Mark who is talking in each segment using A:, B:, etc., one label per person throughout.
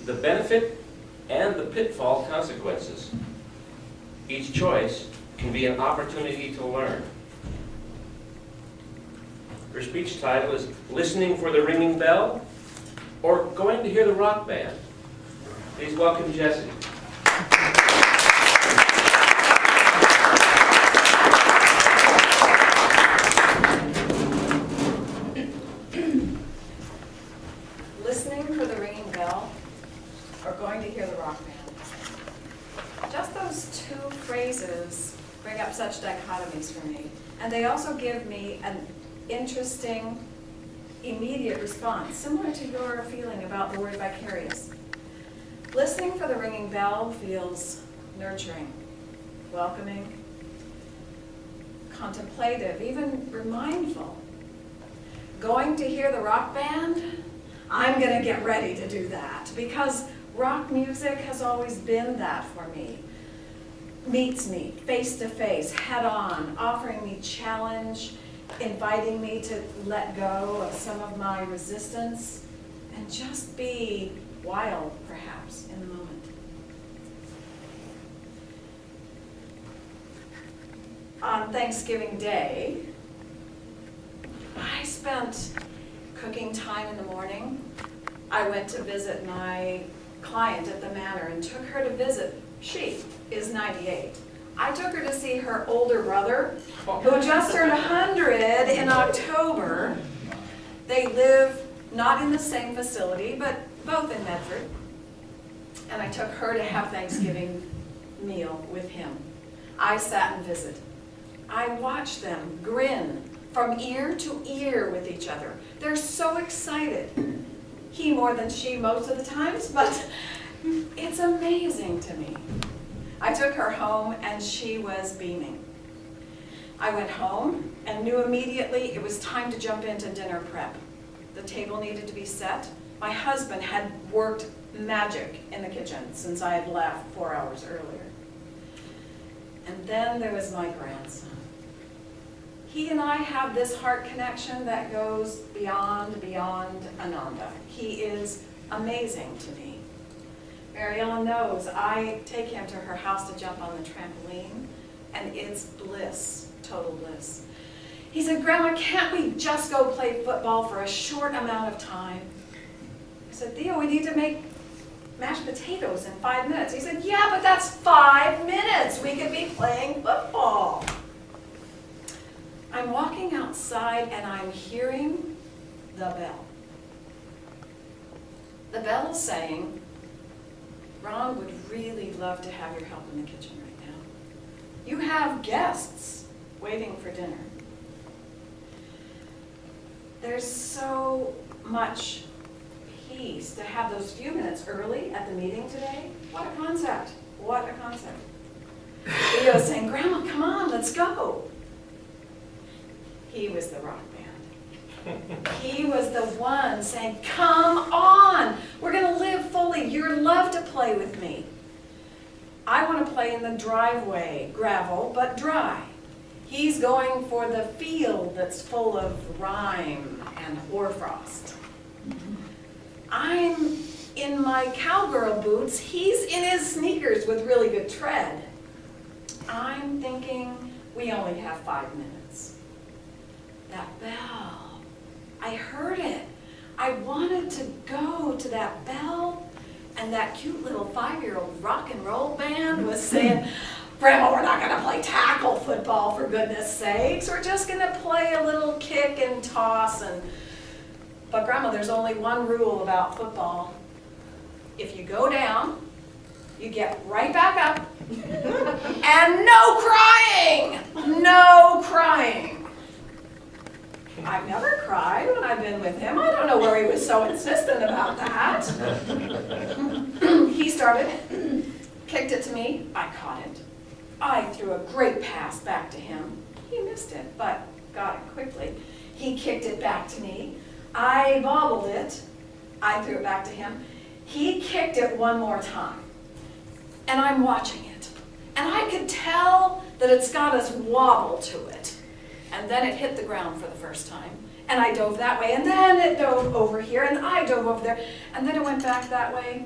A: the benefit and the pitfall consequences. Each choice can be an opportunity to learn. Her speech title is Listening for the Ringing Bell or Going to Hear the Rock Band. Please welcome Jessie.
B: Listening for the ringing bell or going to hear the rock band. Just those two phrases bring up such dichotomies for me. And they also give me an interesting, immediate response, similar to your feeling about the word vicarious. Listening for the ringing bell feels nurturing, welcoming, contemplative, even mindful. Going to hear the rock band, I'm going to get ready to do that because rock music has always been that for me. Meets me face to face, head on, offering me challenge, inviting me to let go of some of my resistance and just be wild, perhaps, in the moment. On Thanksgiving Day, I spent cooking time in the morning. I went to visit my client at the manor and took her to visit. She is 98. I took her to see her older brother, who just turned 100 in October. They live not in the same facility, but both in Medford. And I took her to have Thanksgiving meal with him. I sat and visited. I watched them grin from ear to ear with each other. They're so excited. He more than she most of the times, but it's amazing to me. I took her home and she was beaming. I went home and knew immediately it was time to jump into dinner prep. The table needed to be set. My husband had worked magic in the kitchen since I had left 4 hours earlier. And then there was my grandson. He and I have this heart connection that goes beyond Ananda. He is amazing to me. Mary Ellen knows I take him to her house to jump on the trampoline, and it's bliss, total bliss. He said, Grandma, can't we just go play football for a short amount of time? I said, Theo, we need to make mashed potatoes in 5 minutes. He said, yeah, but that's 5 minutes. We could be playing football. I'm walking outside and I'm hearing the bell. The bell is saying, Ron would really love to have your help in the kitchen right now. You have guests waiting for dinner. There's so much peace to have those few minutes early at the meeting today. What a concept. What a concept. Theo's saying, Grandma, come on, let's go. He was the rock band. He was the one saying, come on, we're going to live fully. You're love to play with me. I want to play in the driveway, gravel, but dry. He's going for the field that's full of rime and hoarfrost. I'm in my cowgirl boots. He's in his sneakers with really good tread. I'm thinking we only have 5 minutes. That bell, I heard it. I wanted to go to that bell, and that cute little 5-year-old rock and roll band was saying, Grandma, we're not going to play tackle football, for goodness sakes. We're just going to play a little kick and toss. But Grandma, there's only one rule about football. If you go down, you get right back up, and no crying! No crying. I've never cried when I've been with him. I don't know where he was so insistent about that. He started, kicked it to me. I caught it. I threw a great pass back to him. He missed it, but got it quickly. He kicked it back to me. I bobbled it. I threw it back to him. He kicked it one more time. And I'm watching it. And I could tell that it's got this wobble to it. And then it hit the ground for the first time. And I dove that way. And then it dove over here. And I dove over there. And then it went back that way.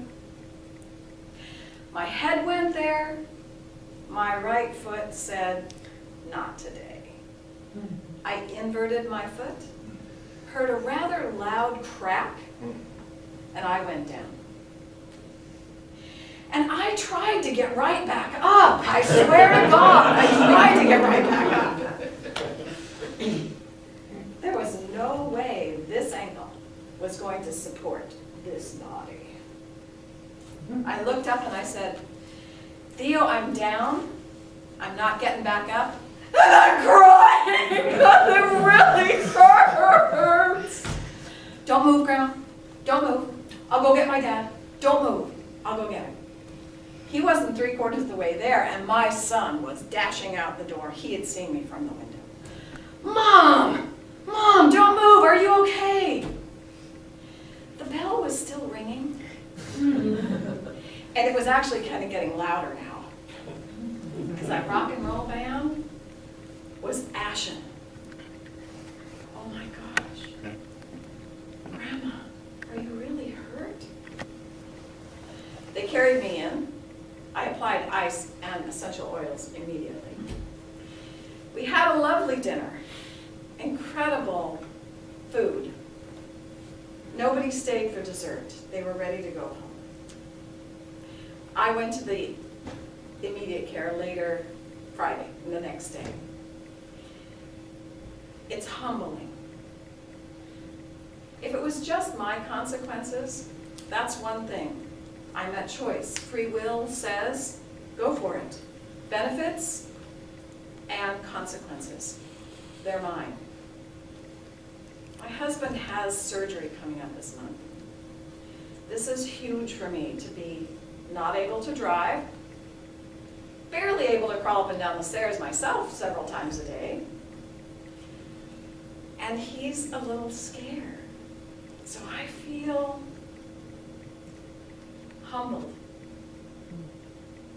B: My head went there, my right foot said, not today. I inverted my foot, heard a rather loud crack, and I went down. And I tried to get right back up. I swear to God, I tried to get right back up. There was no way this ankle was going to support this body. I looked up and I said, Theo, I'm down. I'm not getting back up. And I'm crying because it really hurts. Don't move, Grandma. Don't move. I'll go get my dad. Don't move. I'll go get him. He wasn't 3/4 of the way there, and my son was dashing out the door. He had seen me from the window. Mom! Mom, don't move. Are you okay? The bell was still ringing. And it was actually kind of getting louder now. Because that rock and roll band was ashen. Oh my gosh. Grandma, are you really hurt? They carried me in. I applied ice and essential oils immediately. We had a lovely dinner. Incredible food. Nobody stayed for dessert. They were ready to go home. I went to the immediate care later Friday, the next day. It's humbling. If it was just my consequences, that's one thing. I'm at choice. Free will says, go for it. Benefits and consequences, they're mine. My husband has surgery coming up this month. This is huge for me to be not able to drive, barely able to crawl up and down the stairs myself several times a day, and he's a little scared. So I feel humbled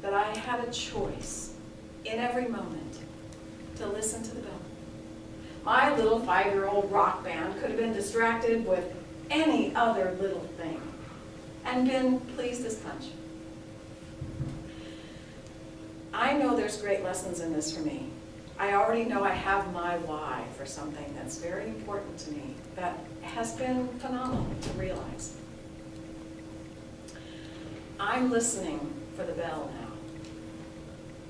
B: that I had a choice in every moment to listen to the bell. My little 5-year-old rock band could have been distracted with any other little thing and been pleased as punch. I know there's great lessons in this for me. I already know I have my why for something that's very important to me that has been phenomenal to realize. I'm listening for the bell now.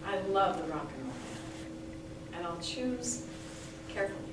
B: I love the rock and roll band, and I'll choose carefully.